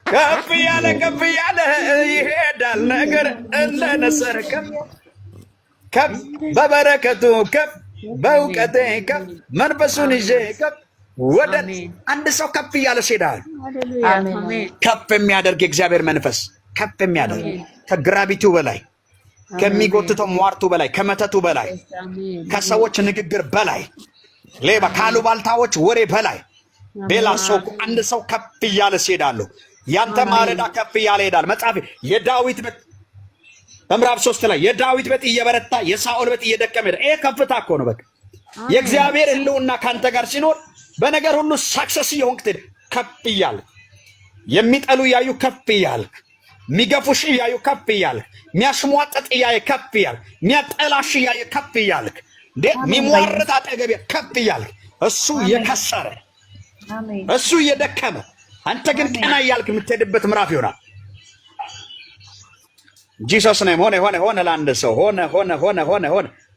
ከፍ ያለ ይሄዳል ነገር እንደ ነሰር ከፍ በበረከቱ ከፍ በእውቀቴ ከፍ መንፈሱን ይዤ ከፍ ወደ አንድ ሰው ከፍ እያለ ሲሄዳል ከፍ የሚያደርግ የእግዚአብሔር መንፈስ ከፍ የሚያደርግ ከግራቪቲው በላይ ከሚጎትተው ሟርቱ በላይ ከመተቱ በላይ ከሰዎች ንግግር በላይ ሌባ ካሉባልታዎች ወሬ በላይ ቤላ ሰው አንድ ሰው ከፍ እያለ ሲሄዳል። ያንተ ማለዳ ከፍ እያለ ይሄዳል። መጽሐፍ የዳዊት ቤት በምዕራፍ 3 ላይ የዳዊት ቤት እየበረታ የሳኦል ቤት እየደከመ ሄደ። ይሄ ከፍታ እኮ ነው። በቃ የእግዚአብሔር ሕልውና ካንተ ጋር ሲኖር በነገር ሁሉ ሳክሰስ እየሆንክ ትሄድ። ከፍ እያልክ የሚጠሉ እያዩ ከፍ እያልክ የሚገፉሽ እያዩ ከፍ እያልክ የሚያሽሟጠጥ እያየ ከፍ እያልክ የሚያጠላሽ እያየ ከፍ እያልክ የሚሟርት አጠገብ ከፍ እያልክ እሱ የከሰረ እሱ እየደከመ አንተ ግን ቀና እያልክ የምትሄድበት ምዕራፍ ይሆናል። ጂሰስ ነም ሆነ ለአንድ ሰው ሆነ።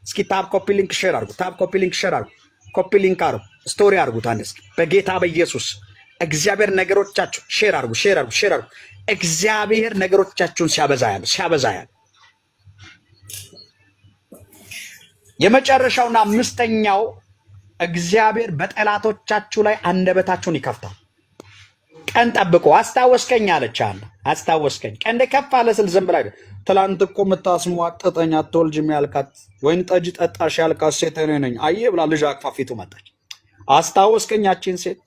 እስኪ ታብ ኮፒ ሊንክ ሼር አድርጉ። ኮፒ ሊንክ አድርጉ። ስቶሪ አድርጉት። አንድ እስኪ በጌታ በኢየሱስ እግዚአብሔር ነገሮቻችሁ ሼር አድርጉ። እግዚአብሔር ነገሮቻችሁን ሲያበዛ ያለ የመጨረሻውና አምስተኛው እግዚአብሔር በጠላቶቻችሁ ላይ አንደበታችሁን ይከፍታል። ቀን ጠብቆ አስታወስከኝ አለች አለ አስታወስከኝ። ቀን ከፍ አለ ስል ዝም ብላ ትላንት እኮ የምታስሟጥጠኝ አትወልጅም ያልካት ወይን ጠጅ ጠጣሽ ያልካት ሴት እኔ ነኝ አየህ ብላ ልጅ አቅፋ ፊቱ መጣች። አስታወስከኝ ያቺን ሴት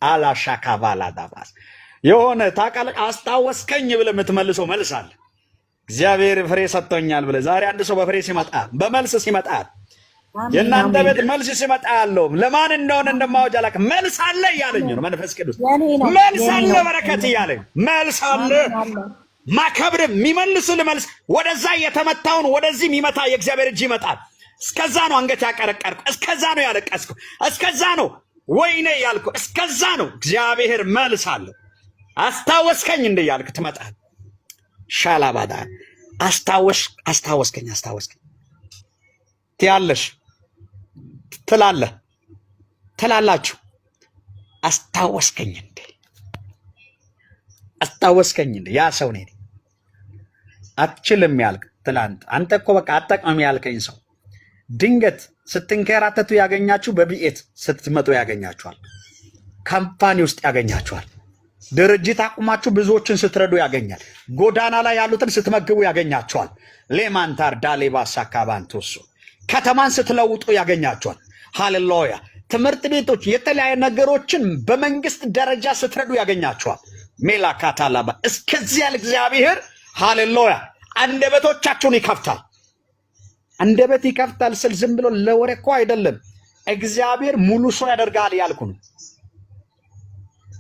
አላሻካባላ ዳባስ የሆነ ታውቃለህ። አስታወስከኝ ብለህ የምትመልሰው መልስ አለ። እግዚአብሔር ፍሬ ሰጥቶኛል ብለህ ዛሬ አንድ ሰው በፍሬ ሲመጣ በመልስ ሲመጣ የእናንተ ቤት መልስ ሲመጣ ያለው ለማን እንደሆነ እንደማወጅ አላውቅም። መልስ አለ እያለኝ ነው መንፈስ ቅዱስ። መልስ አለ በረከት እያለኝ መልስ አለ ማከብር የሚመልስልህ መልስ። ወደዛ የተመታውን ወደዚህ የሚመታ የእግዚአብሔር እጅ ይመጣል። እስከዛ ነው አንገት ያቀረቀርኩ፣ እስከዛ ነው ያለቀስኩ፣ እስከዛ ነው ወይኔ ያልኩ፣ እስከዛ ነው። እግዚአብሔር መልስ አለ። አስታወስከኝ እንደ ያልክ ትመጣለህ። ሻላባዳ አስታወስከኝ ትያለሽ ትላላችሁ። አስታወስከኝ እንደ ያ ሰው ነኝ አትችልም ያልክ ትላንት አንተ እኮ በቃ አጠቅመም ያልከኝ ሰው ድንገት ስትንከራተቱ ያገኛችሁ፣ በቢኤት ስትመጡ ያገኛችኋል፣ ካምፓኒ ውስጥ ያገኛችኋል፣ ድርጅት አቁማችሁ ብዙዎችን ስትረዱ ያገኛል፣ ጎዳና ላይ ያሉትን ስትመግቡ ያገኛችኋል። ሌማንታር ዳሌባ ሳካባንቶሱ ከተማን ስትለውጡ ያገኛችኋል። ሃሌሉያ። ትምህርት ቤቶች፣ የተለያዩ ነገሮችን በመንግስት ደረጃ ስትረዱ ያገኛችኋል። ሜላ ካታላባ እስከዚያ እግዚአብሔር ሃሌሉያ አንደበቶቻችሁን ይከፍታል። አንደበት ይከፍታል ስል ዝም ብሎ ለወሬ እኮ አይደለም። እግዚአብሔር ሙሉ ሰው ያደርጋል ያልኩ ነው።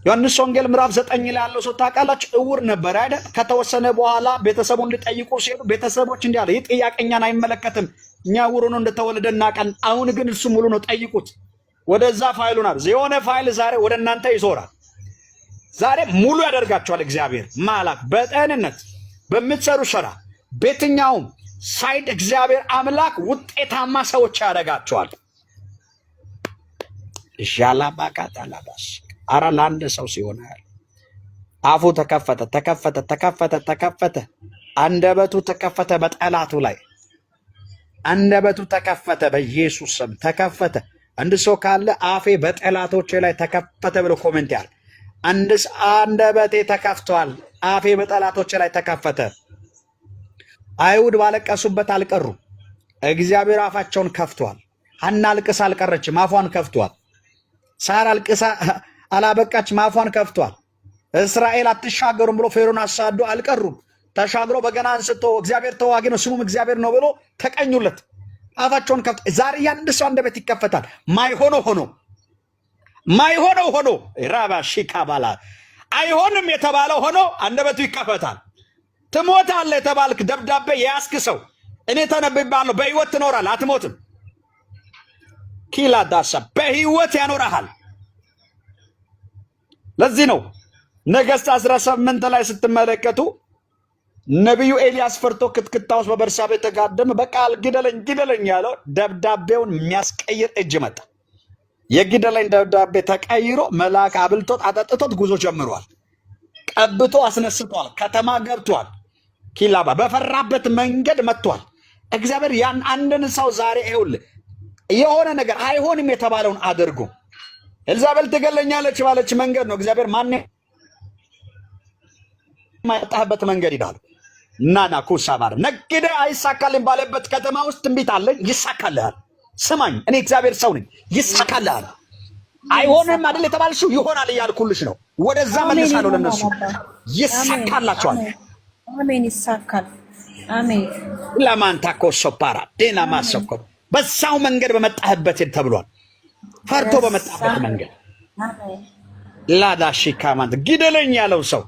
ዮሐንስ ወንጌል ምዕራፍ 9 ላይ ያለው ሰው ታውቃላችሁ፣ እውር ነበር አይደል? ከተወሰነ በኋላ ቤተሰቡን ሊጠይቁ ሲሄዱ ቤተሰቦች እንዲህ አለ፣ ይህ ጥያቄኛን አይመለከትም፣ እኛ እውር ነው እንደተወለደ እናውቃለን። አሁን ግን እሱ ሙሉ ነው፣ ጠይቁት። ወደዛ ፋይሉን አለ የሆነ ፋይል ዛሬ ወደ እናንተ ይዞራል። ዛሬ ሙሉ ያደርጋችኋል እግዚአብሔር ማላክ በጤንነት በምትሰሩ ስራ በየትኛውም ሳይድ እግዚአብሔር አምላክ ውጤታማ ሰዎች ያደርጋችኋል። ሻላባካታላባስ አራ ለአንድ ሰው ሲሆን አፉ ተከፈተ፣ አንደበቱ ተከፈተ፣ በጠላቱ ላይ አንደበቱ ተከፈተ፣ በኢየሱስ ስም ተከፈተ። አንድ ሰው ካለ አፌ በጠላቶቼ ላይ ተከፈተ ብሎ ኮሜንት ያለ አንደበቴ ተከፍቷል፣ አፌ በጠላቶቼ ላይ ተከፈተ። አይሁድ ባለቀሱበት አልቀሩ፣ እግዚአብሔር አፋቸውን ከፍቷል። ሐና አልቅሳ አልቀረችም፣ አፏን ከፍቷል። ሳራ አልቅሳ አላበቃችም፣ አፏን ከፍቷል። እስራኤል አትሻገሩም ብሎ ፌሮን አሳዶ አልቀሩም። ተሻግሮ በገና አንስቶ እግዚአብሔር ተዋጊ ነው ስሙም እግዚአብሔር ነው ብሎ ተቀኙለት፣ አፋቸውን ከፍቷል። ዛሬ ያንድ ሰው አንደበት ይከፈታል። ማይሆነው ሆኖ ራባ ሺካባላ አይሆንም የተባለው ሆኖ አንደበቱ ይከፈታል። ትሞታለህ የተባልክ ደብዳቤ የያዝክ ሰው እኔ ተነብያለሁ፣ በህይወት ትኖራለህ፣ አትሞትም። ኪላ ዳሳ በህይወት ያኖርሃል። ለዚህ ነው ነገሥት 18 ላይ ስትመለከቱ ነቢዩ ኤልያስ ፈርቶ ክትክታ ውስጥ በበርሳቤ ተጋደመ። በቃል ግደለኝ ያለው ደብዳቤውን የሚያስቀይር እጅ መጣ። የግደለኝ ደብዳቤ ተቀይሮ መልአክ አብልቶት አጠጥቶት ጉዞ ጀምሯል። ቀብቶ አስነስቷል። ከተማ ገብቷል። ኪላባ በፈራበት መንገድ መጥቷል። እግዚአብሔር ያን አንድን ሰው ዛሬ ይኸውልህ የሆነ ነገር አይሆንም የተባለውን አድርጎ ኤልዛቤል ትገለኛለች ባለች መንገድ ነው እግዚአብሔር ማን ማጣበት መንገድ ይላል። ናና ኩሳባር ነግደ አይሳካልም ባለበት ከተማ ውስጥ ትንቢት አለኝ፣ ይሳካልሃል። ስማኝ፣ እኔ እግዚአብሔር ሰው ነኝ። ይሳካልሃል። አይሆንም አይደል የተባልሽው ይሆናል እያልኩልሽ ነው። ወደዛ መልሳለሁ። ለነሱ ይሳካላቸዋል። አሜን። ይሳካል። አሜን። ለማንታ ኮሶፓራ ዴና ማሰኮ በዛው መንገድ በመጣህበት ተብሏል። ፈርቶ በመጣበት መንገድ ላዳሺ ካማንት ግደለኝ ያለው ሰው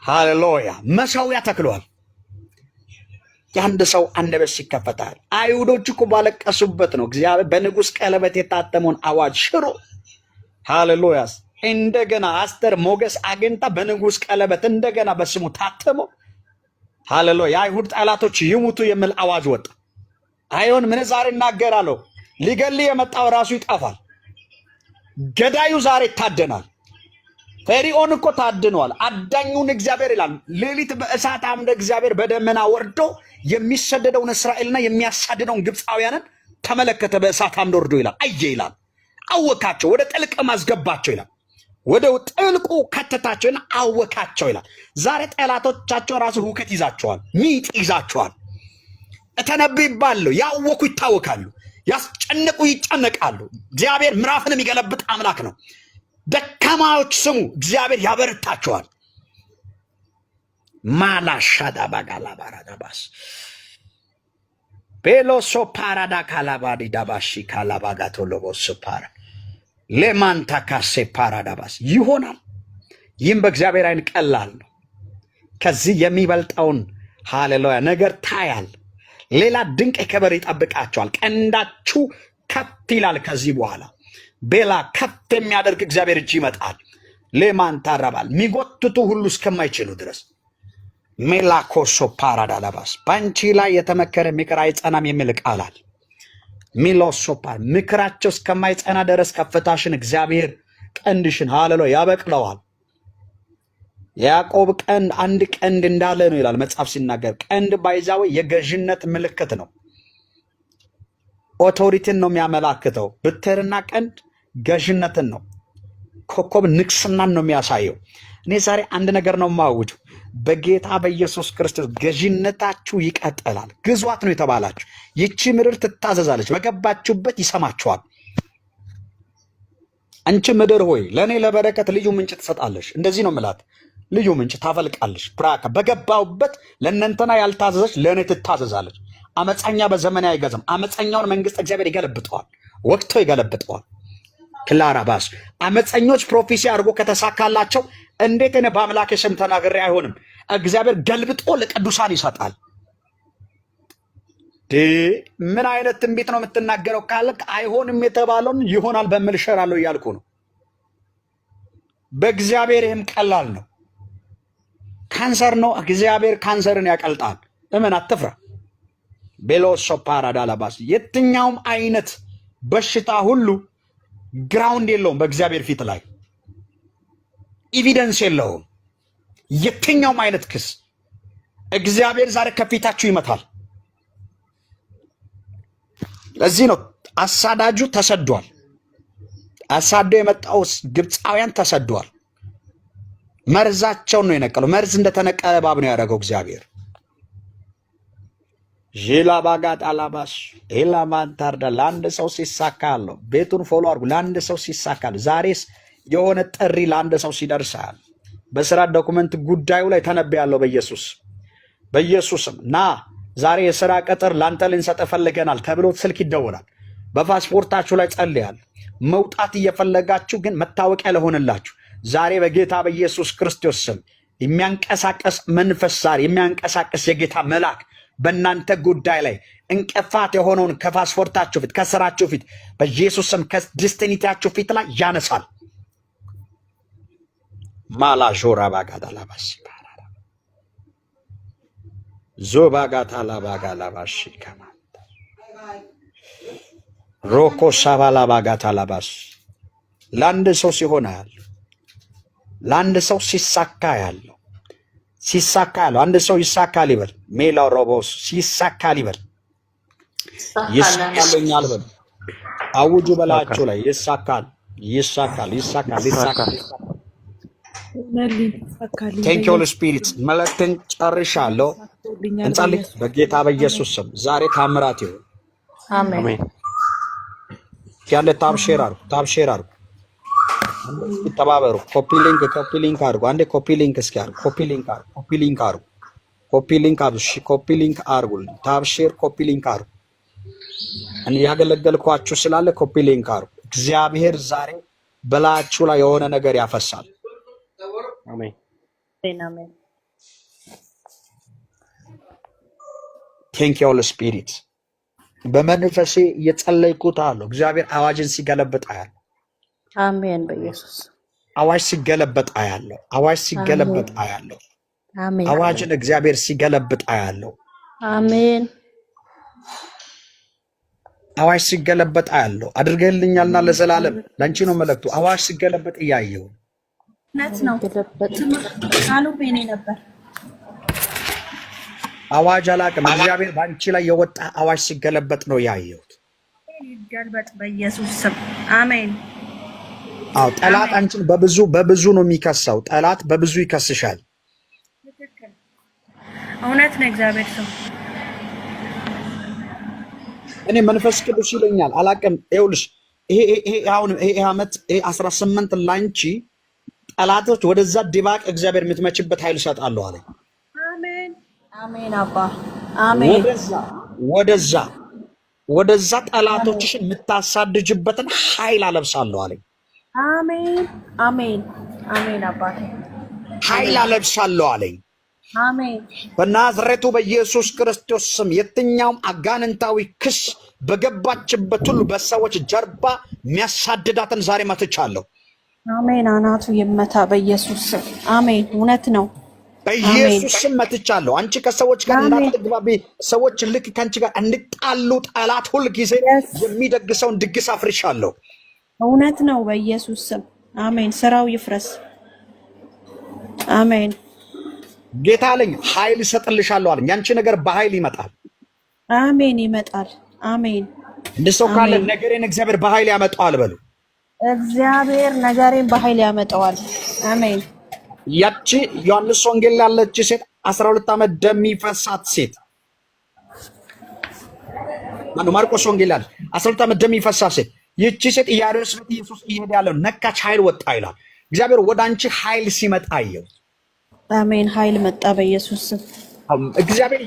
ሃሌሉያ መሳዊያ ተክሏል። የአንድ ሰው አንደበት ሲከፈታል። አይሁዶች እኮ ባለቀሱበት ነው እግዚአብሔር በንጉሥ ቀለበት የታተመውን አዋጅ ሽሮ ሃሌሉያ እንደገና አስተር ሞገስ አግኝታ በንጉሥ ቀለበት እንደገና በስሙ ታተመ። ሃሌሉያ የአይሁድ ጠላቶች ይሙቱ የሚል አዋጅ ወጣ። አይሆን ምን ዛሬ እናገራለሁ። ሊገል የመጣው ራሱ ይጠፋል። ገዳዩ ዛሬ ይታደናል። ፈርዖን እኮ ታድኗል። አዳኙን እግዚአብሔር ይላል ሌሊት በእሳት አምደ እግዚአብሔር በደመና ወርዶ የሚሰደደውን እስራኤልና የሚያሳድደውን ግብፃውያንን ተመለከተ። በእሳት አምደ ወርዶ ይላል አየ ይላል አወካቸው፣ ወደ ጥልቅ ማስገባቸው ይላል ወደ ጥልቁ ከተታቸውና አወካቸው ይላል። ዛሬ ጠላቶቻቸው ራሱ ሁከት ይዛቸዋል፣ ሚጥ ይዛቸዋል። እተነብይባለሁ ያወኩ ይታወካሉ፣ ያስጨነቁ ይጨነቃሉ። እግዚአብሔር ምዕራፍን የሚገለብጥ አምላክ ነው። ደካማዎች ስሙ፣ እግዚአብሔር ያበረታቸዋል። ማላሻዳ ባጋላ ባራዳባስ ቤሎሶ ፓራዳ ካላባዲ ዳባሺ ካላባጋቶ ሎቦሶ ፓራ ለማንታ ካሴ ፓራዳባስ ይሆናል። ይህም በእግዚአብሔር አይን ቀላል ነው። ከዚህ የሚበልጠውን ሃሌሉያ ነገር ታያል። ሌላ ድንቅ ክብር ይጠብቃቸዋል። ቀንዳችሁ ከፍ ይላል። ከዚህ በኋላ ቤላ ከፍ የሚያደርግ እግዚአብሔር እጅ ይመጣል። ለማንታ ረባል የሚጎትቱ ሁሉ እስከማይችሉ ድረስ ሜላኮሶ ፓራዳላባስ በአንቺ ላይ የተመከረ ምክር አይጸናም የሚል ቃል አለ። ሚሎሶፓ ምክራቸው እስከማይጸና ድረስ ከፍታሽን እግዚአብሔር ቀንድሽን ሃሌሉያ ያበቅለዋል። ያዕቆብ ቀንድ አንድ ቀንድ እንዳለ ነው ይላል መጽሐፍ ሲናገር። ቀንድ ባይዛው የገዥነት ምልክት ነው። ኦቶሪቲን ነው የሚያመላክተው። ብትርና ቀንድ ገዥነትን ነው። ኮከብ ንግስናን ነው የሚያሳየው። እኔ ዛሬ አንድ ነገር ነው የማውጀው። በጌታ በኢየሱስ ክርስቶስ ገዥነታችሁ ይቀጥላል። ግዟት ነው የተባላችሁ። ይቺ ምድር ትታዘዛለች፣ በገባችሁበት ይሰማችኋል። አንቺ ምድር ሆይ ለእኔ ለበረከት ልዩ ምንጭ ትሰጣለች። እንደዚህ ነው ምላት፣ ልዩ ምንጭ ታፈልቃለች። ብራካ በገባውበት ለእነንተና ያልታዘዘች ለእኔ ትታዘዛለች። አመፀኛ በዘመን አይገዛም። አመፀኛውን መንግስት እግዚአብሔር ይገለብጠዋል፣ ወቅቶ ይገለብጠዋል። ክላራ ባስ አመፀኞች ፕሮፌሲ አድርጎ ከተሳካላቸው እንዴት እኔ በአምላክ ስም ተናግሬ አይሆንም? እግዚአብሔር ገልብጦ ለቅዱሳን ይሰጣል። ምን አይነት ትንቢት ነው የምትናገረው ካልክ አይሆንም የተባለውን ይሆናል በሚል እሸራለሁ እያልኩ ነው። በእግዚአብሔር ይህም ቀላል ነው። ካንሰር ነው፣ እግዚአብሔር ካንሰርን ያቀልጣል። እመን፣ አትፍራ። ቤሎሶ ፓራዳላባስ የትኛውም አይነት በሽታ ሁሉ ግራውንድ የለውም በእግዚአብሔር ፊት ላይ ኤቪደንስ የለውም። የትኛውም አይነት ክስ እግዚአብሔር ዛሬ ከፊታችሁ ይመታል። ለዚህ ነው አሳዳጁ ተሰዷል። አሳዶ የመጣው ግብፃውያን ተሰዷል። መርዛቸውን ነው የነቀለው። መርዝ እንደተነቀለ እባብ ነው ያደረገው እግዚአብሔር። ዤላባጋት አላባሽ ኤላማንታርዳ ለአንድ ሰው ሲሳካለሁ። ቤቱን ፎሎ አድርጉ። ለአንድ ሰው ሲሳካለሁ። ዛሬስ የሆነ ጥሪ ለአንድ ሰው ሲደርሳል። በስራ ዶኩመንት ጉዳዩ ላይ ተነብያለሁ። በኢየሱስም ና ዛሬ የሥራ ቅጥር ላንተ ልንሰጥ ፈልገናል ተብሎ ስልክ ይደወላል። በፓስፖርታችሁ ላይ ጸልያል። መውጣት እየፈለጋችሁ ግን መታወቂያ ለሆነላችሁ ዛሬ በጌታ በኢየሱስ ክርስቶስ ስም የሚያንቀሳቀስ መንፈስ ዛሬ የሚያንቀሳቀስ የጌታ መልአክ በእናንተ ጉዳይ ላይ እንቅፋት የሆነውን ከፓስፖርታችሁ ፊት ከስራችሁ ፊት በኢየሱስ ስም ከዲስቲኒቲያችሁ ፊት ላይ ያነሳል። ማላ ጆራ ባጋዳላባሲ ዞባጋታላባጋላባሺ ከማ ሮኮ ሳባላባጋታላባስ ለአንድ ሰው ሲሆናል። ለአንድ ሰው ሲሳካ ያለው አንድ ሰው ይሳካል ይበል። ሜላው ሮቦስ ይሳካል ይበል። ይሳካልኛል በል። አውጁ በላቸው ላይ ይሳካል። ቴንክ ዩ ሆሊ ስፒሪት። መልእክትን ጨርሻለሁ። እንጸልይ በጌታ በኢየሱስ ስም። ዛሬ ታምራት ይሁን። አሜን። ያለ ታብሼር አርጉ። ተባበሩ። ኮፒ ሊንክ አርጉ። አንዴ ኮፒ ሊንክ እስኪ አርጉ። ኮፒ ሊንክ አርጉ። ታብሼር ኮፒ ሊንክ አርጉ። እኔ ያገለገልኳችሁ ስላለ ኮፒ ሊንክ አርጉ። እግዚአብሔር ዛሬ በላችሁ ላይ የሆነ ነገር ያፈሳል። አሜን። ቴንክ ዩ ሆሊ ስፒሪት። በመንፈሴ እየጸለይኩት አለው። እግዚአብሔር አዋጅን ሲገለብጥ አያለሁ። አሜን። በኢየሱስ አዋጅ ሲገለበጥ አያለሁ። አሜን። አዋጅን እግዚአብሔር ሲገለብጥ አያለሁ። አሜን። አዋጅ ሲገለበጥ አያለሁ። አድርገህልኛልና ለዘላለም ለአንቺ ነው መልእክቱ። አዋጅ ሲገለበጥ እያየሁ እውነት ነው። ቃሉ በእኔ ነበር። አዋጅ አላውቅም። እግዚአብሔር በአንቺ ላይ የወጣ አዋጅ ሲገለበጥ ነው ያየሁት። ይገልበጥ በኢየሱስ ስም አሜን። አዎ፣ ጠላት አንቺን በብዙ ነው የሚከሳው። ጠላት በብዙ ይከስሻል። ትክክል፣ እውነት ነው። እግዚአብሔር ሰው እኔ መንፈስ ቅዱስ ይለኛል አላውቅም። ይኸውልሽ ይሄ ዓመት 18 ላንቺ ጠላቶች ወደዛ ድባቅ እግዚአብሔር የምትመችበት ኃይል እሰጣለሁ አለኝ። አሜን። አሜን አባ አሜን። ወደዛ ጠላቶችሽን የምታሳድጅበትን ኃይል አለብሳለሁ አለኝ። አሜን አሜን አሜን አባቴ ኃይል አለብሳለሁ አለኝ። አሜን። በናዝሬቱ በኢየሱስ ክርስቶስ ስም የትኛውም አጋንንታዊ ክስ በገባችበት ሁሉ በሰዎች ጀርባ የሚያሳድዳትን ዛሬ መትቻለሁ። አሜን። አናቱ ይመታ በኢየሱስ ስም አሜን። እውነት ነው። በኢየሱስ ስም መትቻለሁ። አንቺ ከሰዎች ጋር እንዳትግባቢ፣ ሰዎች ልክ ከአንቺ ጋር እንድጣሉ ጠላት ሁል ጊዜ የሚደግሰውን ድግስ አፍርሻለሁ። እውነት ነው። በኢየሱስ ስም አሜን። ስራው ይፍረስ። አሜን። ጌታ አለኝ ኃይል እሰጥልሻለሁ አለኝ። ያንቺ ነገር በኃይል ይመጣል። አሜን። ይመጣል። አሜን። እንደ ሰው ካለ ነገሬን እግዚአብሔር በኃይል ያመጣዋል በሉ። እግዚአብሔር ነገሬን በኃይል ያመጣዋል። አሜን። ያቺ ዮሐንስ ወንጌል ያለች ሴት 12 ዓመት ደም የሚፈሳት ሴት ማርቆስ ወንጌል ያለ 12 ዓመት ደም የሚፈሳት ሴት ይቺ ሴት ኢያኢሮስ ቤት ኢየሱስ እየሄደ ያለው ነካች፣ ኃይል ወጣ ይላል እግዚአብሔር። ወደ አንቺ ኃይል ሲመጣ አየው። አሜን። ኃይል መጣ በኢየሱስ ስም። እግዚአብሔር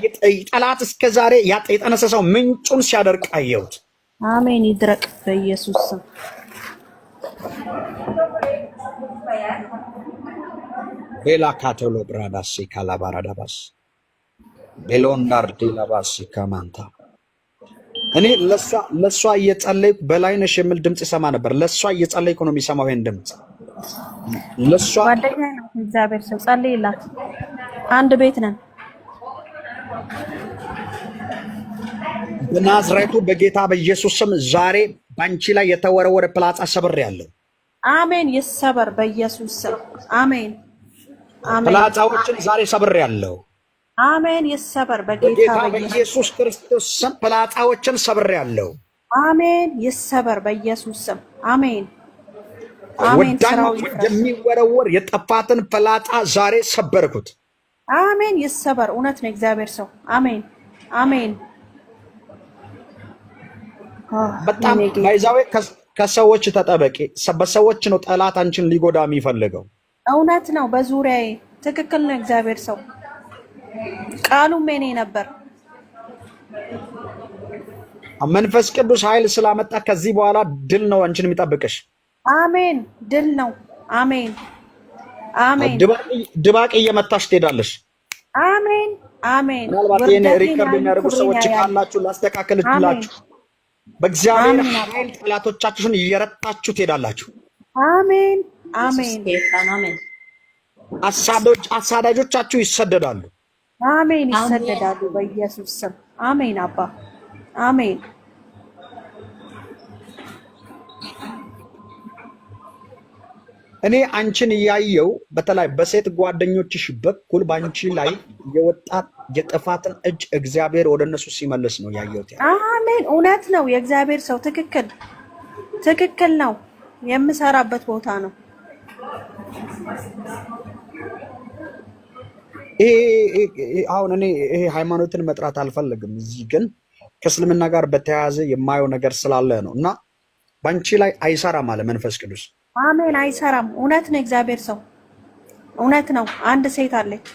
ጠላት እስከዛሬ የጠነሰሰው ምንጩን ሲያደርቅ አየሁት። አሜን። ይድረቅ በኢየሱስ ስም። ቤላ ካቶሎ ብራዳሲ ካላባራዳባስ ቤሎንዳር ዲላባሲ ካማንታ እኔ ለሷ እየጸለይኩ በላይነሽ የሚል ድምጽ ሰማ ነበር። ለሷ እየጸለይኩ ነው የሚሰማው ይሄን ድምጽ። ለሷ ጓደኛ ነው። እግዚአብሔር ሰው ጸልይላት። አንድ ቤት ነን። በናዝሬቱ በጌታ በኢየሱስ ስም ዛሬ ባንቺ ላይ የተወረወረ ፍላጻ ሰብሬያለሁ። አሜን። ይሰበር በኢየሱስ ስም። አሜን። አሜን። ፍላጻዎችን ዛሬ ሰብሬያለሁ። አሜን። ይሰበር በጌታ በኢየሱስ ክርስቶስ ስም። ፍላጻዎችን ሰብሬያለሁ። አሜን። ይሰበር በኢየሱስ ስም። አሜን። አሜን። ስራው የሚወረወር የጠፋትን ፍላጻ ዛሬ ሰበርኩት። አሜን። ይሰበር። እውነት ነው። እግዚአብሔር ሰው አሜን። አሜን። በጣም ባይዛዌ ከሰዎች ተጠበቂ። በሰዎች ነው ጠላት አንቺን ሊጎዳ የሚፈልገው። እውነት ነው። በዙሪያዬ ትክክል ነው። እግዚአብሔር ሰው ቃሉም የኔ ነበር። መንፈስ ቅዱስ ኃይል ስላመጣ ከዚህ በኋላ ድል ነው አንቺን የሚጠብቅሽ። አሜን። ድል ነው። አሜን። አሜን። ድባቅ እየመታሽ ትሄዳለሽ። አሜን። አሜን። ምናልባት ይሄን ሪከርድ የሚያደርጉ ሰዎች ካላችሁ ላስተካክልላችሁ። በእግዚአብሔር ኃይል ጠላቶቻችሁን እየረታችሁ ትሄዳላችሁ። አሜን። አሜን። አሜን። አሳዳጆቻችሁ ይሰደዳሉ። አሜን። ይሰደዳሉ በኢየሱስ ስም። አሜን። አባ አሜን። እኔ አንቺን እያየው በተለይ በሴት ጓደኞችሽ በኩል በአንቺ ላይ የወጣት የጥፋትን እጅ እግዚአብሔር ወደ እነሱ ሲመልስ ነው ያየሁት። አሜን። እውነት ነው። የእግዚአብሔር ሰው ትክክል ነው። የምሰራበት ቦታ ነው። አሁን እኔ ይሄ ሃይማኖትን መጥራት አልፈልግም። እዚህ ግን ከእስልምና ጋር በተያያዘ የማየው ነገር ስላለ ነው እና በአንቺ ላይ አይሰራም አለ መንፈስ ቅዱስ። አሜን። አይሰራም። እውነት ነው። እግዚአብሔር ሰው እውነት ነው። አንድ ሴት አለች።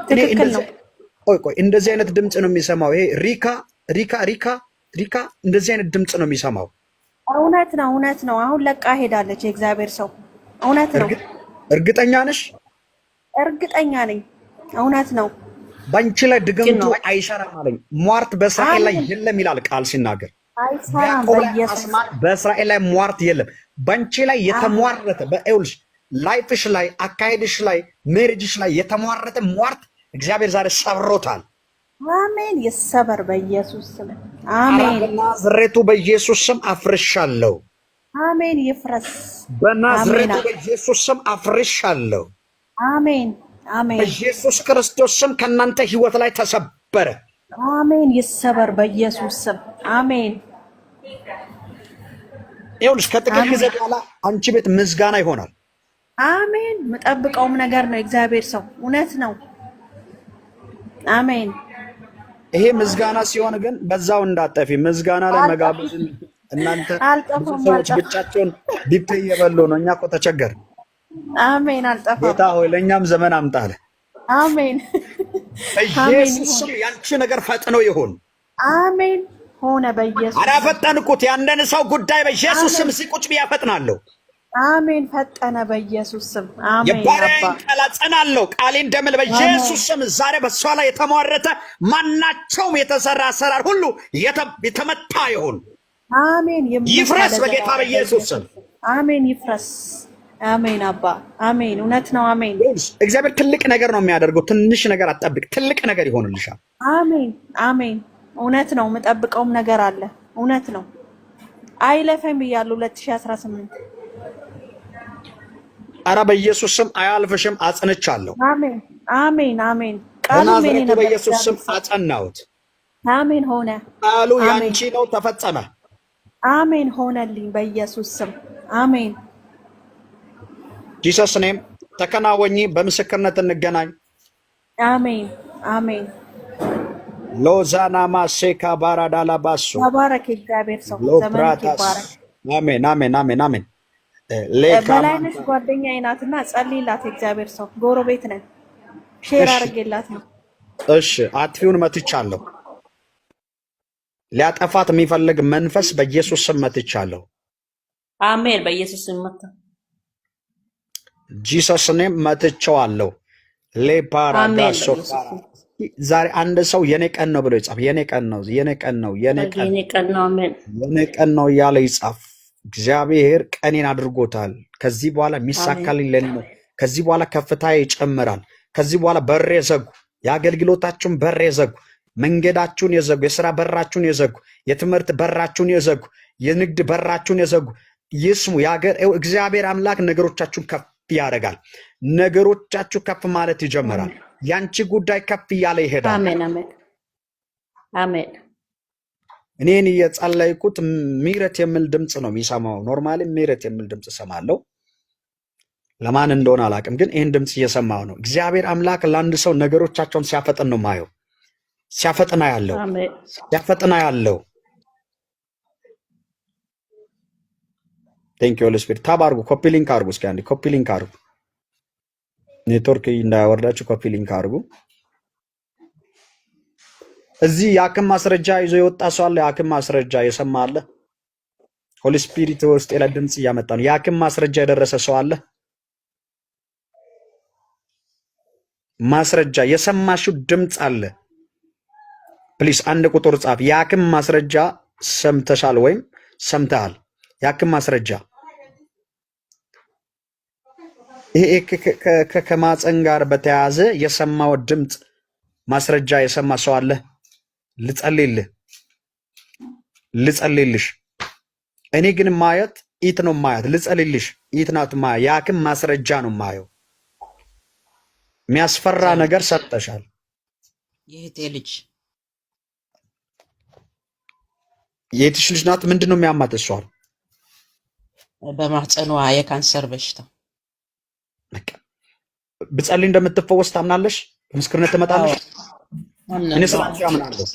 ትክክል ነው። ቆይ እንደዚህ አይነት ድምፅ ነው የሚሰማው። ይሄ ሪካ እንደዚህ አይነት ድምፅ ነው የሚሰማው። እውነት ነው። አሁን ለቃ ሄዳለች። የእግዚአብሔር ሰው እውነት ነው። እርግጠኛ ነሽ? እርግጠኛ ነኝ። እውነት ነው። ባንቺ ላይ ድግምቱ አይሰራም አለኝ። ሟርት በእስራኤል ላይ የለም ይላል ቃል ሲናገር። አይሰራም። በእስራኤል ላይ ሟርት የለም። ባንቺ ላይ የተሟረተ በኤውልሽ ላይፍሽ ላይ አካሄድሽ ላይ ሜሪጅሽ ላይ የተሟረተ ሟርት እግዚአብሔር ዛሬ ሰብሮታል። አሜን። ይሰበር በኢየሱስ ስም። አሜን። በናዝሬቱ በኢየሱስ ስም አፍርሻለሁ። አሜን። ይፍረስ በናዝሬቱ በኢየሱስ ስም አፍርሻለሁ። አሜን። በኢየሱስ ክርስቶስ ስም ከእናንተ ህይወት ላይ ተሰበረ። አሜን። ይሰበር በኢየሱስ ስም። አሜን። ይኸውልሽ ከጥቂት ጊዜ በኋላ አንቺ ቤት ምስጋና ይሆናል። አሜን። የምጠብቀውም ነገር ነው። እግዚአብሔር ሰው እውነት ነው። አሜን። ይሄ ምስጋና ሲሆን ግን በዛው እንዳጠፊ ምስጋና ላይ መጋበዝ እናንተ ሰዎች ብቻቸውን ዲፕ እየበሉ ነው። እኛ እኮ ተቸገር። አሜን። አልጠፋም። ጌታ ሆይ ለእኛም ዘመን አምጣለ። አሜን። በኢየሱስ ስም ያንቺ ነገር ፈጥኖ ይሁን። አሜን። ሆነ በኢየሱስ አራ ፈጠንኩት። ያንደን ሰው ጉዳይ በኢየሱስ ስም ሲቁጭ ቢያፈጥናለሁ። አሜን። ፈጠነ በኢየሱስ ስም። አሜን። የባሪያዬን ቃል አጸናለሁ። ቃሌ እንደምል በኢየሱስ ስም ዛሬ በሷ ላይ የተሟረተ ማናቸውም የተሰራ አሰራር ሁሉ የተመታ ይሁን። አሜን። ይፍረስ በጌታ በኢየሱስ ስም። አሜን። ይፍረስ። አሜን። አባ አሜን። እውነት ነው። አሜን። እግዚአብሔር ትልቅ ነገር ነው የሚያደርገው። ትንሽ ነገር አትጠብቅ። ትልቅ ነገር ይሆንልሻል። አሜን። አሜን። እውነት ነው። የምጠብቀውም ነገር አለ። እውነት ነው። አይለፈኝ ብያለሁ 2018 አረ በኢየሱስ ስም አያልፍሽም። አጽንቻለሁ። አሜን። አሜን። አሜን። ቃሉ ምን ነው? በኢየሱስ ስም አጸናሁት። አሜን። ሆነ። ቃሉ ያንቺ ነው፣ ተፈጸመ። አሜን። ሆነልኝ በኢየሱስ ስም። አሜን። ጂሰስ ኔም ተከናወኚ። በምስክርነት እንገናኝ። አሜን። አሜን። ሎዛና ማሴካ ባራዳላ ባሱ ተባረክ። እግዚአብሔር ሰው ዘመንክ ይባረክ። አሜን። አሜን። አሜን። አሜን። በላይነሽ ጓደኛዬ ናትና ጸልይላት። እግዚአብሔር ሰው ጎረቤት ነን። ሼር አድርጌላት ነው። እሺ አጥፊውን መትቻለሁ። ሊያጠፋት የሚፈልግ መንፈስ በኢየሱስ ስም መትቻለሁ። አሜን። በኢየሱስ ስም መታ። ጂሰስ ኔም መትቼዋለሁ። ሌፓራዳሶ ዛሬ አንድ ሰው የኔ ቀን ነው ብሎ ይጻፍ። የኔ ቀን ነው፣ የኔ ቀን ነው፣ የኔ ቀን ነው፣ አሜን። የኔ ቀን ነው እያለ ይጻፍ። እግዚአብሔር ቀኔን አድርጎታል። ከዚህ በኋላ የሚሳካልኝ ለኔ ነው። ከዚህ በኋላ ከፍታዬ ይጨምራል። ከዚህ በኋላ በር የዘጉ የአገልግሎታችሁን በር የዘጉ መንገዳችሁን የዘጉ የሥራ በራችሁን የዘጉ የትምህርት በራችሁን የዘጉ የንግድ በራችሁን የዘጉ ይስሙ። እግዚአብሔር አምላክ ነገሮቻችሁን ከፍ ያደርጋል። ነገሮቻችሁ ከፍ ማለት ይጀምራል። ያንቺ ጉዳይ ከፍ እያለ ይሄዳል። አሜን። አሜን። አሜን። እኔን እየጸለይኩት ምህረት የሚል ድምፅ ነው የሚሰማው። ኖርማሊ ምህረት የሚል ድምፅ እሰማለሁ። ለማን እንደሆነ አላውቅም፣ ግን ይህን ድምፅ እየሰማው ነው። እግዚአብሔር አምላክ ለአንድ ሰው ነገሮቻቸውን ሲያፈጥን ነው ማየው። ሲያፈጥና ያለው ቴንክ ዩ ሆሊ ስፒሪት። ታብ አድርጉ፣ ኮፒ ሊንክ አድርጉ። እስኪ አንዴ ኮፒ ሊንክ አድርጉ። ኔትወርክ እንዳያወርዳችሁ ኮፒ ሊንክ አድርጉ። እዚህ የሐኪም ማስረጃ ይዞ የወጣ ሰው አለ? የሐኪም ማስረጃ የሰማ አለ? ሆሊ ስፒሪት ውስጥ የለ ድምፅ እያመጣ ነው። የሐኪም ማስረጃ የደረሰ ሰው አለ? ማስረጃ የሰማሽው ድምፅ አለ? ፕሊስ አንድ ቁጥር ጻፍ። የሐኪም ማስረጃ ሰምተሻል ወይም ሰምተሃል? የሐኪም ማስረጃ ይሄ ከማፀን ጋር በተያያዘ የሰማው ድምፅ ማስረጃ የሰማ ሰው አለ? ልጸልይልሽ። እኔ ግን ማየት ኢት ነው ማያት ልጸልልሽ ኢት ናት ማያ ያክም ማስረጃ ነው ማየው የሚያስፈራ ነገር ሰጠሻል የእህቴ ልጅ የትሽ ልጅ ናት ምንድነው የሚያማት እሷል በማህፀኗ የካንሰር በሽታ ብጸልይ እንደምትፈወስ ታምናለሽ በምስክርነት ትመጣለሽ እኔ ስለዚህ አምናለሁ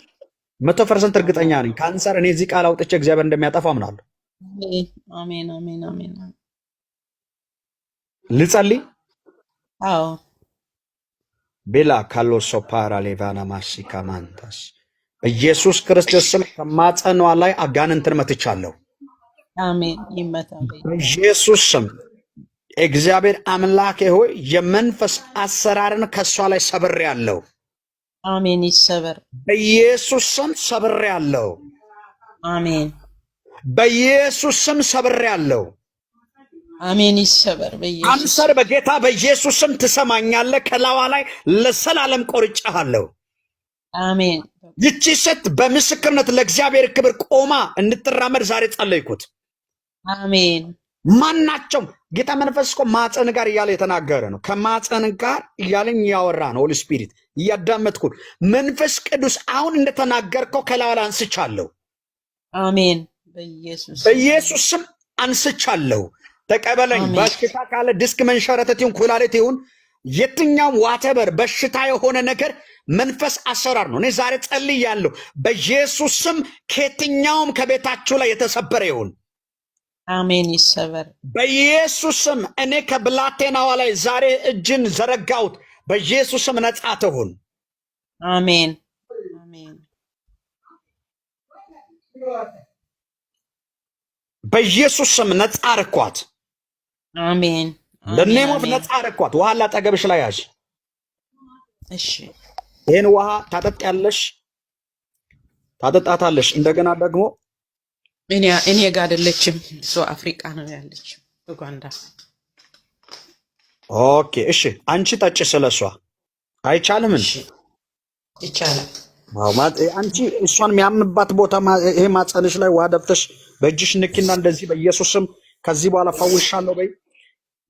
100% እርግጠኛ ነኝ ካንሰር እኔ እዚህ ቃል አውጥቼ እግዚአብሔር እንደሚያጠፋ አምናለሁ አሜን አሜን አሜን ልጸልይ አዎ ቤላ ካሎሶ ፓራ ሌቫና ማሲካ ማንታስ በኢየሱስ ክርስቶስ ስም ከማጸኗ ላይ አጋንንትን መትቻለሁ አሜን ይመታ በኢየሱስ ስም እግዚአብሔር አምላኬ ሆይ የመንፈስ አሰራርን ከሷ ላይ ሰብሬያለሁ አሜን ይሰበር በኢየሱስ ስም ሰብሬያለሁ አሜን በኢየሱስ ስም ሰብሬያለሁ አሜን ይሰበር በኢየሱስ ካንሰር በጌታ በኢየሱስ ስም ትሰማኛለህ ከላዋ ላይ ለሰላለም ቆርጬሃለሁ አሜን ይቺ ሴት በምስክርነት ለእግዚአብሔር ክብር ቆማ እንድትራመድ ዛሬ ጸለይኩት አሜን ማናቸው ጌታ መንፈስ እኮ ማፀን ጋር እያለ የተናገረ ነው ከማፀን ጋር እያለኝ ያወራ ነው ሆሊ ስፒሪት እያዳመጥኩ መንፈስ ቅዱስ አሁን እንደተናገርከው ከላዋ ላይ አንስቻለሁ አሜን በኢየሱስ ስም አንስቻለሁ ተቀበለኝ በሽታ ካለ ዲስክ መንሸራተት ይሁን ኩላሊት ይሁን የትኛውም ዋተበር በሽታ የሆነ ነገር መንፈስ አሰራር ነው እኔ ዛሬ ጸልያለሁ በኢየሱስ ስም ከየትኛውም ከቤታችሁ ላይ የተሰበረ ይሁን አሜን ይሰበር በኢየሱስ ስም እኔ ከብላቴናዋ ላይ ዛሬ እጅን ዘረጋሁት በኢየሱስ ስም ነጻ ትሁን አሜን አሜን በኢየሱስ ስም ነጻ አርኳት አሜን ለኔሞፍ ነጻ አርኳት ውሃ ላጠገብሽ ላይ ያዥ እሺ ይሄን ውሃ ታጠጣለሽ ታጠጣታለሽ እንደገና ደግሞ እኔ ጋር አይደለችም እሷ አፍሪካ ነው ያለችው ኡጋንዳ ኦኬ እሺ አንቺ ጠጪ ስለሷ አይቻልም እንዴ ይቻላል አዎ አንቺ እሷን የሚያምባት ቦታ ይሄ ማጸንሽ ላይ ውሃ ደፍተሽ በእጅሽ ንኪና እንደዚህ በኢየሱስ ስም ከዚህ በኋላ ፈውሻለሁ በይ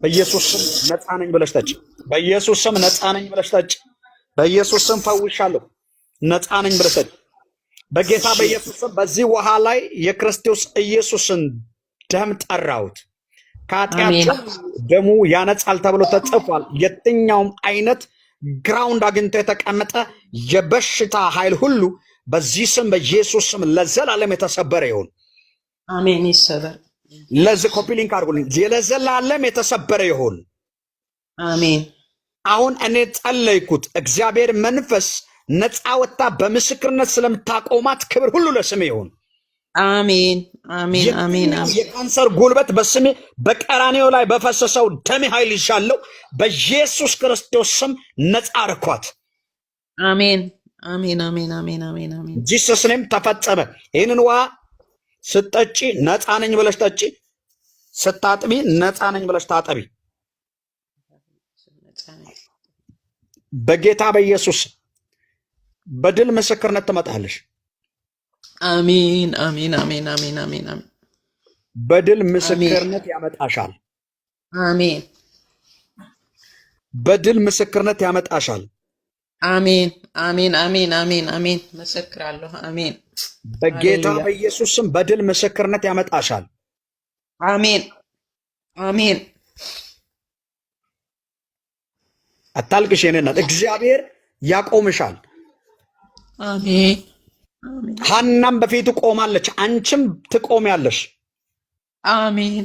በኢየሱስ ስም ነፃ ነኝ ብለሽ ጠጪ በኢየሱስ ስም ነፃ ነኝ ብለሽ ጠጪ በኢየሱስ ስም ፈውሻለሁ ነፃ ነኝ ብለሽ ጠጪ በጌታ በኢየሱስ ስም በዚህ ውሃ ላይ የክርስቶስ ኢየሱስን ደም ጠራውት ከኃጢአት ደሙ ያነጻል ተብሎ ተጽፏል የትኛውም አይነት ግራውንድ አግኝቶ የተቀመጠ የበሽታ ኃይል ሁሉ በዚህ ስም በኢየሱስ ስም ለዘላለም የተሰበረ ይሁን አሜን ይሰበር ለዚህ ኮፒ ሊንክ አድርጉልኝ ለዘላለም የተሰበረ ይሁን አሜን አሁን እኔ ጸለይኩት እግዚአብሔር መንፈስ ነፃ ወጣ በምስክርነት ስለምታቆማት ክብር ሁሉ ለስሜ ይሁን አሜን አሜን አሜን የካንሰር ጉልበት በስሜ በቀራንዮ ላይ በፈሰሰው ደም ኃይል ይሻለው በኢየሱስ ክርስቶስ ስም ነፃ አርኳት አሜን አሜን አሜን አሜን አሜን አሜን ጂሰስ ኔም ተፈጸመ ይህንን ውሃ ስትጠጪ ነፃ ነኝ ብለሽ ጠጪ ስታጥቢ ነፃ ነኝ ብለሽ ታጠቢ በጌታ በኢየሱስ በድል ምስክርነት ትመጣለሽ አሜን አሜን አሜን አሜን አሜን አሜን በድል ምስክርነት ያመጣሻል አሜን በድል ምስክርነት ያመጣሻል አሜን አሜን አሜን አሜን አሜን መሰክራለሁ አሜን በጌታ በኢየሱስ ስም በድል ምስክርነት ያመጣሻል አሜን አሜን አታልቅሽ የኔ እናት እግዚአብሔር ያቆምሻል አሜን ሐናም በፊቱ ቆማለች አንቺም ትቆሚያለሽ አሜን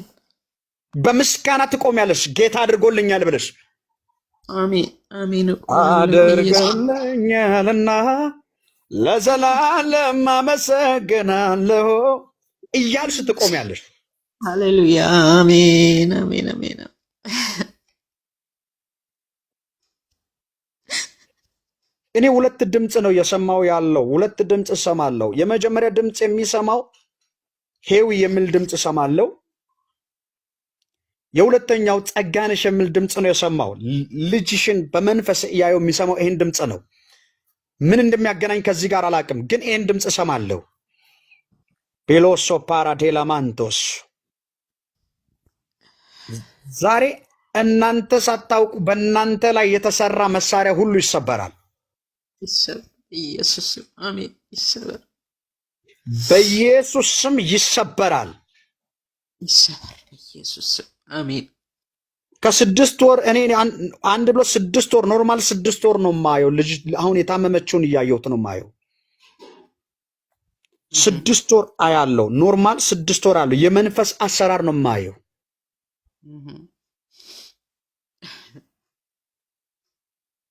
በምስጋና ትቆሚያለሽ ጌታ አድርጎልኛል ብለሽ አሜን አሜን አድርጎልኛልና ለዘላለም አመሰግናለሁ እያልሽ ትቆሚያለሽ ሃሌሉያ አሜን አሜን አሜን እኔ ሁለት ድምጽ ነው የሰማው ያለው ሁለት ድምጽ ሰማለው የመጀመሪያ ድምጽ የሚሰማው ሄዊ የሚል ድምጽ ሰማለው የሁለተኛው ጸጋነሽ የሚል ድምጽ ነው የሰማው ልጅሽን በመንፈስ ያየው የሚሰማው ይሄን ድምጽ ነው ምን እንደሚያገናኝ ከዚህ ጋር አላቅም ግን ይሄን ድምጽ ሰማለው ቤሎሶ ፓራዴላማንቶስ ዛሬ እናንተ ሳታውቁ በእናንተ ላይ የተሰራ መሳሪያ ሁሉ ይሰበራል። ይሰበር ኢየሱስ ስም አሜን። ይሰበር በኢየሱስ ስም ይሰበራል። ይሰበር ኢየሱስ ስም አሜን። ከ6 ወር እኔ አንድ ብሎ 6 ወር ኖርማል 6 ወር ነው ማየው። ልጅ አሁን የታመመችውን እያየሁት ነው ማየው። 6 ወር አያለው። ኖርማል 6 ወር አለው። የመንፈስ አሰራር ነው ማየው።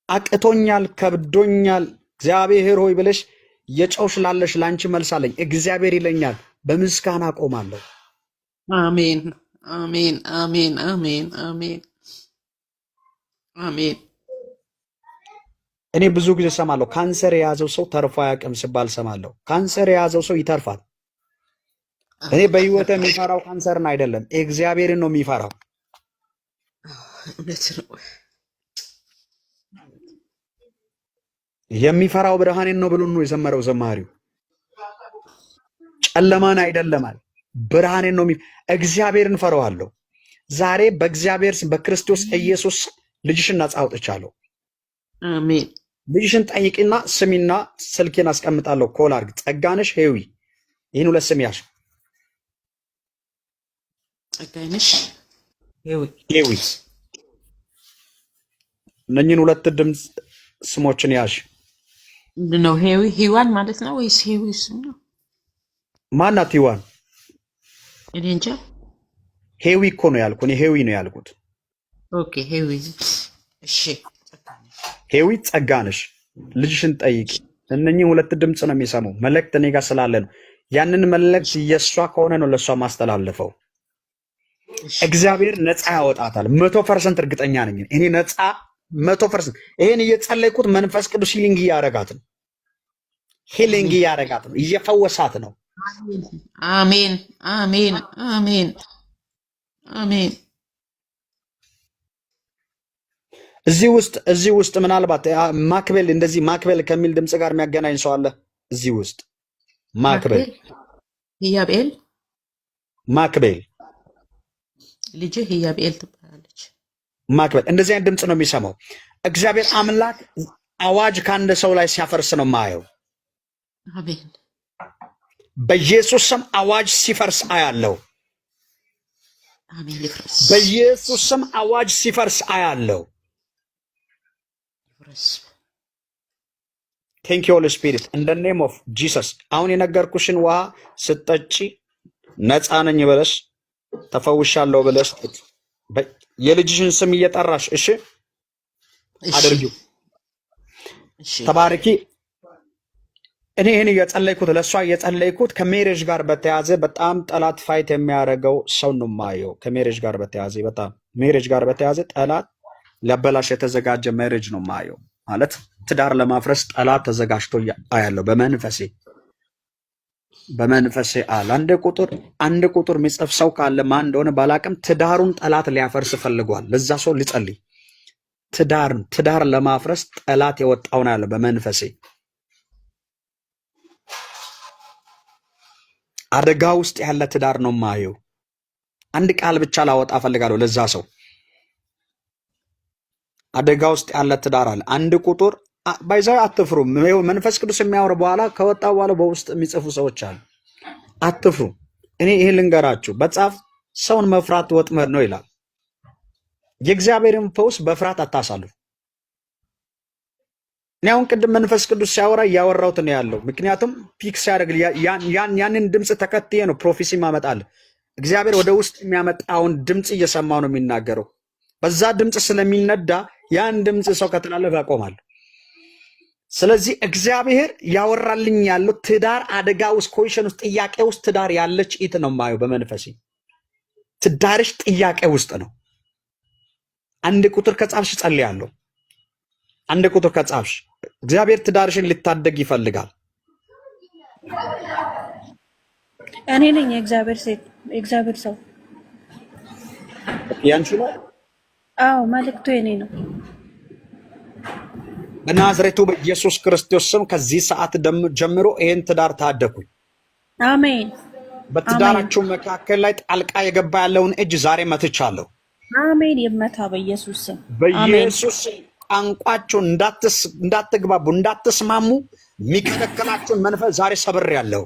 አቅቶኛል፣ ከብዶኛል እግዚአብሔር ሆይ ብለሽ የጨው ስላለሽ ላንቺ መልሳለኝ። እግዚአብሔር ይለኛል በምስጋና አቆማለሁ። አሜን አሜን አሜን አሜን አሜን አሜን። እኔ ብዙ ጊዜ ሰማለሁ ካንሰር የያዘው ሰው ተርፎ አያውቅም ሲባል ሰማለሁ። ካንሰር የያዘው ሰው ይተርፋል። እኔ በህይወት የሚፈራው ካንሰርን አይደለም እግዚአብሔርን ነው የሚፈራው። እውነት ነው። የሚፈራው ብርሃኔን ነው ብሎ ነው የዘመረው ዘማሪው። ጨለማን አይደለማል ብርሃኔን ነው እግዚአብሔርን ፈራዋለሁ። ዛሬ በእግዚአብሔር ስም በክርስቶስ ኢየሱስ ልጅሽን ነፃ አውጥቻለሁ። አሜን። ልጅሽን ጠይቂና ስሚና ስልኬን አስቀምጣለሁ። ኮል አድርግ። ጸጋነሽ ሄዊ ይህን ሁለት ስም ያሽ። ጸጋነሽ ሄዊ እነኝን ሁለት ድምፅ ስሞችን ያሽ። ምንድነው ሄዊ? ሂዋን ማለት ነው ወይስ ሄዊ ስም ነው? ማናት ሂዋን? እኔ እንጃ። ሄዊ እኮ ነው ያልኩ። እኔ ሄዊ ነው ያልኩት። ኦኬ ሄዊ። እሺ ሄዊ ጸጋነሽ ልጅሽን ጠይቂ። እነኚህ ሁለት ድምፅ ነው የሚሰማው። መልእክት እኔ ጋር ስላለ ነው። ያንን መልእክት የሷ ከሆነ ነው ለሷ ማስተላለፈው። እግዚአብሔር ነፃ ያወጣታል። 100% እርግጠኛ ነኝ እኔ ነፃ 100%። ይሄን እየጸለይኩት መንፈስ ቅዱስ ሂሊንግ እያረጋት ነው። ሂሊንግ እያረጋት ነው። እየፈወሳት ነው። አሜን አሜን አሜን አሜን። እዚህ ውስጥ ምናልባት ማክቤል እንደዚህ ማክቤል ከሚል ድምፅ ጋር የሚያገናኝ ሰው አለ እዚህ ውስጥ? ማክቤል ህያብኤል ማክቤል ልጅ ህያብኤል ትባላለች። ማክቤል እንደዚህ አይነት ድምፅ ነው የሚሰማው። እግዚአብሔር አምላክ አዋጅ ከአንድ ሰው ላይ ሲያፈርስ ነው ማየው። አሜን። በኢየሱስ ስም አዋጅ ሲፈርስ አያለው። አሜን። ይፍረስ። በኢየሱስ ስም አዋጅ ሲፈርስ አያለው። ቴንክ ዩ ሆሊ ስፒሪት ኢን ዘ ኔም ኦፍ ጂሰስ። አሁን የነገርኩሽን ውሃ ስትጠጪ ነፃ ነኝ ብለሽ ተፈውሻለሁ ብለሽ የልጅሽን ስም እየጠራሽ እሺ አድርጊው። ተባረኪ። እኔ ይህን እየጸለይኩት ለእሷ እየጸለይኩት ከሜሬጅ ጋር በተያዘ በጣም ጠላት ፋይት የሚያደርገው ሰው ነው ማየው። ከሜሬጅ ጋር በተያዘ በጣም ሜሬጅ ጋር በተያዘ ጠላት ሊያበላሽ የተዘጋጀ ሜሬጅ ነው ማየው። ማለት ትዳር ለማፍረስ ጠላት ተዘጋጅቶ አያለው በመንፈሴ አለ። አንድ ቁጥር የሚጽፍ ሰው ካለ ማን እንደሆነ ባላቅም ትዳሩን ጠላት ሊያፈርስ ፈልጓል። ለዛ ሰው ሊጸልይ። ትዳር ለማፍረስ ጠላት የወጣውን አለ በመንፈሴ። አደጋ ውስጥ ያለ ትዳር ነው ማየው። አንድ ቃል ብቻ ላወጣ ፈልጋለሁ ለዛ ሰው። አደጋ ውስጥ ያለ ትዳር አለ። አንድ ቁጥር ባይዛው አትፍሩ። መንፈስ ቅዱስ የሚያወር በኋላ ከወጣ በኋላ በውስጥ የሚጽፉ ሰዎች አሉ። አትፍሩ። እኔ ይሄ ልንገራችሁ፣ በጻፍ ሰውን መፍራት ወጥመድ ነው ይላል። የእግዚአብሔርን ፈውስ በፍርሃት አታሳልፉ። እኔ አሁን ቅድም መንፈስ ቅዱስ ሲያወራ እያወራሁት ነው ያለው። ምክንያቱም ፒክ ሲያደርግ ያንን ድምፅ ተከትዬ ነው ፕሮፌሲ ማመጣል። እግዚአብሔር ወደ ውስጥ የሚያመጣውን ድምፅ እየሰማው ነው የሚናገረው። በዛ ድምፅ ስለሚነዳ ያን ድምፅ ሰው ከተላለፈ ያቆማል። ስለዚህ እግዚአብሔር ያወራልኝ ያለው ትዳር አደጋ ውስጥ ኮሽን ውስጥ ጥያቄ ውስጥ ትዳር ያለች ኢት ነው ማየው በመንፈሴ። ትዳርሽ ጥያቄ ውስጥ ነው። አንድ ቁጥር ከጻፍሽ ጸልያለሁ። አንድ ቁጥር ከጻፍሽ እግዚአብሔር ትዳርሽን ሊታደግ ይፈልጋል። እኔ ነኝ የእግዚአብሔር ሴት የእግዚአብሔር ሰው። ያንቺ ነው? አዎ መልእክቱ የኔ ነው። በናዝሬቱ በኢየሱስ ክርስቶስ ስም ከዚህ ሰዓት ጀምሮ ይሄን ትዳር ታደኩኝ። አሜን። በትዳራችሁ መካከል ላይ ጣልቃ የገባ ያለውን እጅ ዛሬ መትቻለሁ። አሜን። ይመታ በኢየሱስ ስም አሜን። በኢየሱስ ቋንቋችሁ እንዳትግባቡ እንዳትስማሙ የሚከለክላችሁን መንፈስ ዛሬ ሰብሬያለሁ።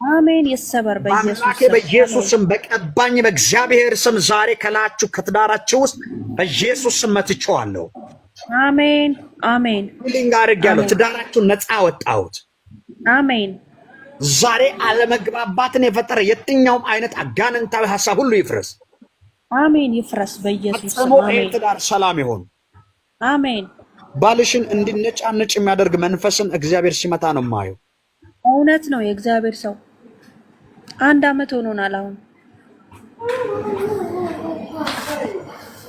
አሜን። ይሰበር በኢየሱስ በአምላኬ ስም በኢየሱስ ስም በቀባኝ በእግዚአብሔር ስም ዛሬ ከላችሁ ከትዳራችሁ ውስጥ በኢየሱስ ስም መትቼዋለሁ። አሜን አሜን ሊንግ አድርጌያለሁ። ትዳራችሁን ነፃ አወጣሁት። አሜን። ዛሬ አለመግባባትን የፈጠረ የትኛውም አይነት አጋንንታዊ ሐሳብ ሁሉ ይፍረስ። አሜን። ይፍረስ በኢየሱስ ስም አሜን። ትዳር ሰላም ይሁን። አሜን። ባልሽን እንዲነጫነጭ የሚያደርግ መንፈስን እግዚአብሔር ሲመታ ነው የማየው። እውነት ነው። የእግዚአብሔር ሰው 1 ዓመት ሆኖናል አሁን።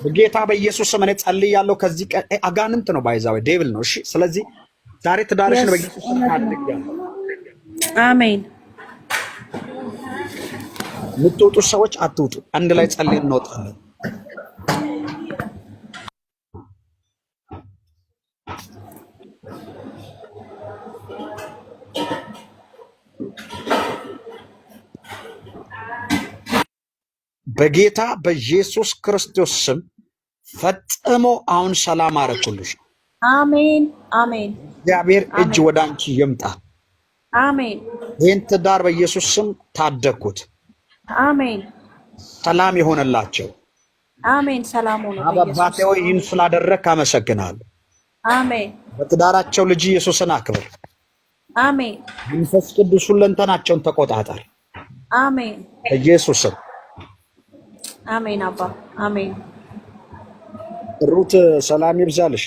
በጌታ በኢየሱስ ስም እኔ ጸልያለሁ። ከዚህ ቀን አጋንንት ነው ባይዛው ዴቪል ነው። እሺ፣ ስለዚህ ዛሬ ትዳርሽን በኢየሱስ ስም ታድርጊያለሁ። አሜን። የምትወጡ ሰዎች አትውጡ። አንድ ላይ ጸልየን እንወጣለን። በጌታ በኢየሱስ ክርስቶስ ስም ፈጽሞ አሁን ሰላም አረኩልሽ። አሜን አሜን። እግዚአብሔር እጅ ወደ አንቺ ይምጣ። አሜን። ይህን ትዳር በኢየሱስ ስም ታደግኩት። አሜን። ሰላም ይሆንላቸው። አሜን። ሰላም ሆኖ አባቴ ሆይ ይህን ስላደረግክ አመሰግናለሁ። አሜን። በትዳራቸው ልጅ ኢየሱስን አክብር። አሜን። መንፈስ ቅዱስ ሁለንተናቸውን ተቆጣጠር። አሜን። በኢየሱስ ስም አሜን። አባ አሜን። ሩት ሰላም ይብዛልሽ።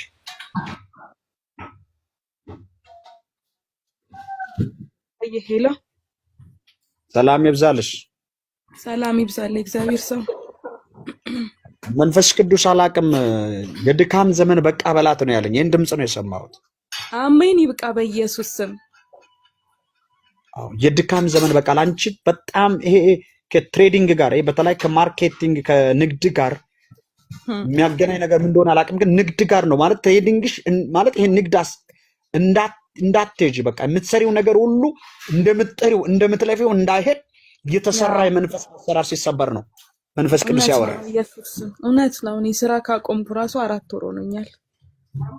ሄሎ ሰላም ይብዛልሽ። ሰላም ይብዛል። እግዚአብሔር ሰው መንፈስ ቅዱስ አላቅም የድካም ዘመን በቃ በላት ነው ያለኝ። ይህን ድምፅ ነው የሰማሁት። አሜን። ይብቃ በኢየሱስ ስም። የድካም ዘመን በቃ ላንቺ በጣም ይሄ ከትሬዲንግ ጋር በተለይ ከማርኬቲንግ ከንግድ ጋር የሚያገናኝ ነገር ምን እንደሆነ አላቅም፣ ግን ንግድ ጋር ነው ማለት ትሬዲንግሽ ማለት ይሄ ንግድ እንዳትሄጂ በቃ የምትሰሪው ነገር ሁሉ እንደምትጠሪው እንደምትለፊው እንዳይሄድ እየተሰራ የመንፈስ አሰራር ሲሰበር ነው መንፈስ ቅዱስ ያወራል። ኢየሱስ እውነት ነው። እኔ ስራ ካቆምኩ ራሱ 4 ወር ሆኖኛል።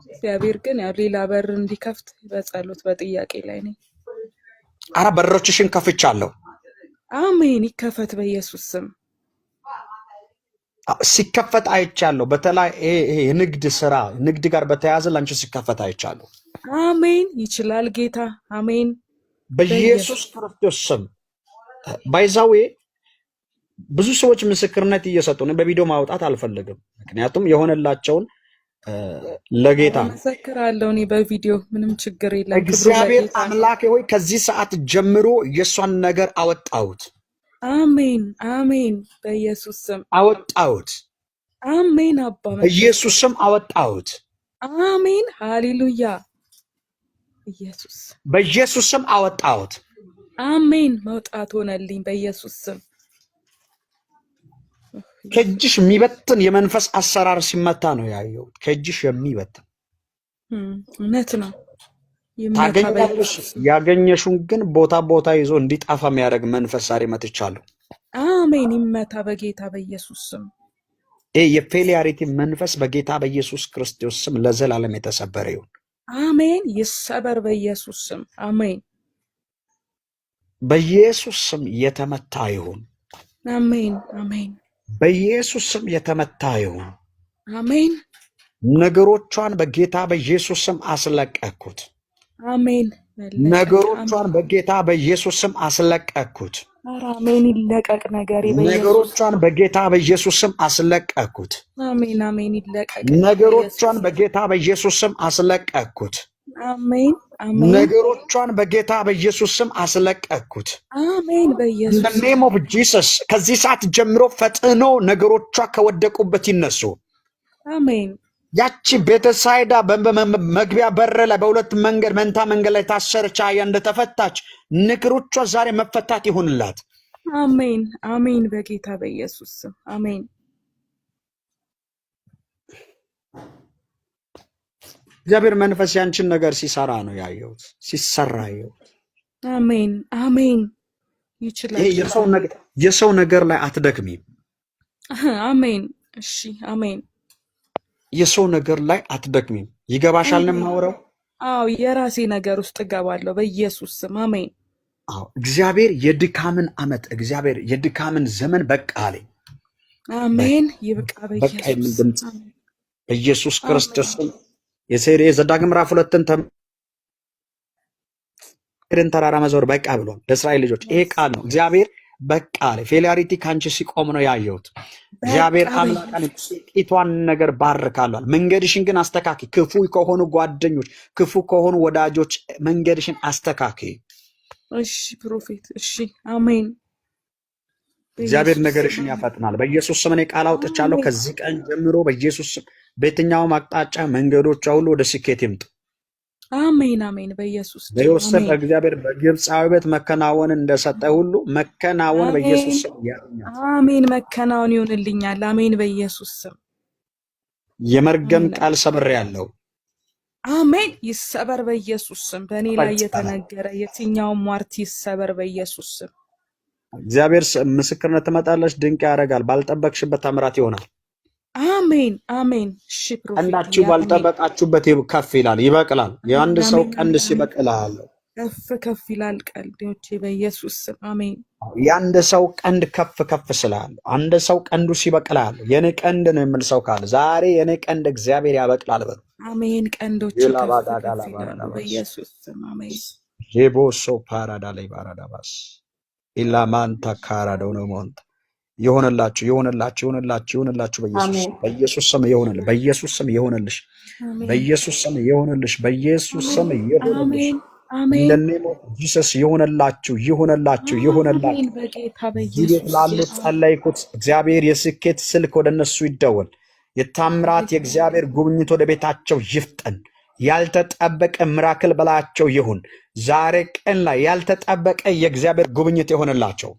እግዚአብሔር ግን ያው ሌላ በር እንዲከፍት በጸሎት በጥያቄ ላይ ነኝ። አረ በሮችሽን ከፍቻለሁ። አሜን። ይከፈት በኢየሱስ ስም። ሲከፈት አይቻለሁ። በተለይ ይሄ የንግድ ስራ ንግድ ጋር በተያያዘ ላንቺ ሲከፈት አይቻለሁ። አሜን። ይችላል ጌታ። አሜን። በኢየሱስ ክርስቶስ ስም ባይዛዌ ብዙ ሰዎች ምስክርነት እየሰጡ ነው። በቪዲዮ ማውጣት አልፈልግም፣ ምክንያቱም የሆነላቸውን ለጌታ መሰክራለሁ። እኔ በቪዲዮ ምንም ችግር የለም። እግዚአብሔር አምላኬ ሆይ ከዚህ ሰዓት ጀምሮ የሷን ነገር አወጣሁት። አሜን አሜን። በኢየሱስ ስም አወጣሁት። አሜን። አባ በኢየሱስ ስም አወጣሁት። አሜን። ሃሌሉያ። ኢየሱስ በኢየሱስ ስም አወጣሁት። አሜን። መውጣት ሆነልኝ በኢየሱስ ስም። ከእጅሽ የሚበትን የመንፈስ አሰራር ሲመታ ነው ያየሁት። ከእጅሽ የሚበትን እውነት ነው። ታገኛለሽ። ያገኘሽውን ግን ቦታ ይዞ እንዲጣፋ የሚያደርግ መንፈስ ዛሬ መትቻለሁ። አሜን። ይመታ በጌታ በኢየሱስ ስም። የፌሊያሪቲ መንፈስ በጌታ በኢየሱስ ክርስቶስ ስም ለዘላለም የተሰበረ ይሁን። አሜን። ይሰበር በኢየሱስ ስም። አሜን። በኢየሱስ ስም የተመታ ይሁን። አሜን አሜን። በኢየሱስ ስም የተመታ ይሁን። አሜን። ነገሮቿን በጌታ በኢየሱስ ስም አስለቀኩት። አሜን። ነገሮቿን በጌታ በኢየሱስ ስም አስለቀኩት። አሜን። ይለቀቅ ነገሬ ነገሮቿን በጌታ በኢየሱስ ስም አስለቀኩት። አሜን አሜን። ይለቀቅ ነገሮቿን በጌታ በኢየሱስ ስም አስለቀኩት። አሜን አሜን። ነገሮቿን በጌታ በኢየሱስ ስም አስለቀኩት። አሜን። በኢየሱስ in the name of Jesus ከዚህ ሰዓት ጀምሮ ፈጥኖ ነገሮቿ ከወደቁበት ይነሱ። አሜን። ያቺ ቤተሳይዳ በመግቢያ በር ላይ በሁለት መንገድ መንታ መንገድ ላይ ታሰረች አያ እንደተፈታች ነገሮቿ ዛሬ መፈታት ይሁንላት። አሜን አሜን። በጌታ በኢየሱስ ስም አሜን። እግዚአብሔር መንፈስ ያንቺን ነገር ሲሰራ ነው ያየሁት፣ ሲሰራ ያየሁት። አሜን አሜን። ይችላል። ይሄ የሰው ነገር ላይ አትደክሚም። አሜን እሺ አሜን። የሰው ነገር ላይ አትደክሚም። ይገባሻል ነው የማወራው? አዎ የራሴ ነገር ውስጥ እገባለሁ በኢየሱስ ስም አሜን። አዎ እግዚአብሔር የድካምን ዓመት እግዚአብሔር የድካምን ዘመን በቃ አለኝ። አሜን። ይብቃ በቃ በኢየሱስ የሚል ስም ድምፅ በኢየሱስ ክርስቶስ ስም የዘዳግም ምዕራፍ 2ን ተራራ መዞር በቃ ብሏል ለእስራኤል ልጆች። ይሄ ቃል ነው። እግዚአብሔር በቃ አለ። ፌሊያሪቲ ካንቺ ሲቆም ነው ያየሁት። እግዚአብሔር አምላካን ጥቂቷን ነገር ባርካሏል። መንገድሽን ግን አስተካኪ። ክፉ ከሆኑ ጓደኞች፣ ክፉ ከሆኑ ወዳጆች መንገድሽን አስተካኪ። እሺ ፕሮፌት። እሺ አሜን። እግዚአብሔር ነገርሽን ያፈጥናል። በኢየሱስ ስም እኔ ቃል አውጥቻለሁ። ከዚህ ቀን ጀምሮ በኢየሱስ ስም በየትኛውም አቅጣጫ መንገዶቿ ሁሉ ወደ ስኬት ይምጡ። አሜን አሜን። በኢየሱስ በዮሴፍ እግዚአብሔር በግብፃዊ ቤት መከናወን እንደሰጠ ሁሉ መከናወን በኢየሱስ ስም ያገኛል። አሜን። መከናወን ይሆንልኛል። አሜን በኢየሱስ ስም። የመርገም ቃል ሰብሬያለሁ። አሜን። ይሰበር በኢየሱስ ስም። በእኔ ላይ የተነገረ የትኛውም ሟርት ይሰበር በኢየሱስ ስም። እግዚአብሔር ምስክርነት ትመጣለች፣ ድንቅ ያደርጋል። ባልጠበቅሽበት ተአምራት ይሆናል። አሜን አሜን። እሺ ፕሮፌት። ቀንዳችሁ ባልጠበቃችሁበት ከፍ ይላል፣ ይበቅላል። የአንድ ሰው ቀንድ ሲበቅላል ከፍ ከፍ ይላል ቀንዶቼ በኢየሱስ ስም አሜን። የአንድ ሰው ቀንድ ከፍ ከፍ ስላል አንድ ሰው ቀንዱ ሲበቅላል የኔ ቀንድ ነው የሚል ሰው ካለ ዛሬ የኔ ቀንድ እግዚአብሔር ያበቅላል በሉ። አሜን። ቀንዶቼ ከፍ ከፍ ይላሉ በኢየሱስ ስም አሜን። ጄቦሶ ፓራዳ ላይ ባራዳባስ ኢላማንታ ካራዳው ነው ሞንት ይሆንላችሁ ይሆንላችሁ ይሆንላችሁ ይሆንላችሁ በኢየሱስ ስም ይሆንልሽ። በኢየሱስ ስም ይሆንልሽ። በኢየሱስ ስም ይሆንልሽ። በኢየሱስ ስም ይሆንልሽ። አሜን። ለኔሞ ጂሰስ ይሆንላችሁ ይሆንላችሁ ይሆንላችሁ። ይቤት ላሉት ጸለይኩት። እግዚአብሔር የስኬት ስልክ ወደ እነሱ ይደወል። የታምራት የእግዚአብሔር ጉብኝት ወደ ቤታቸው ይፍጠን። ያልተጠበቀ ምራክል በላቸው ይሁን። ዛሬ ቀን ላይ ያልተጠበቀ የእግዚአብሔር ጉብኝት ይሆንላቸው።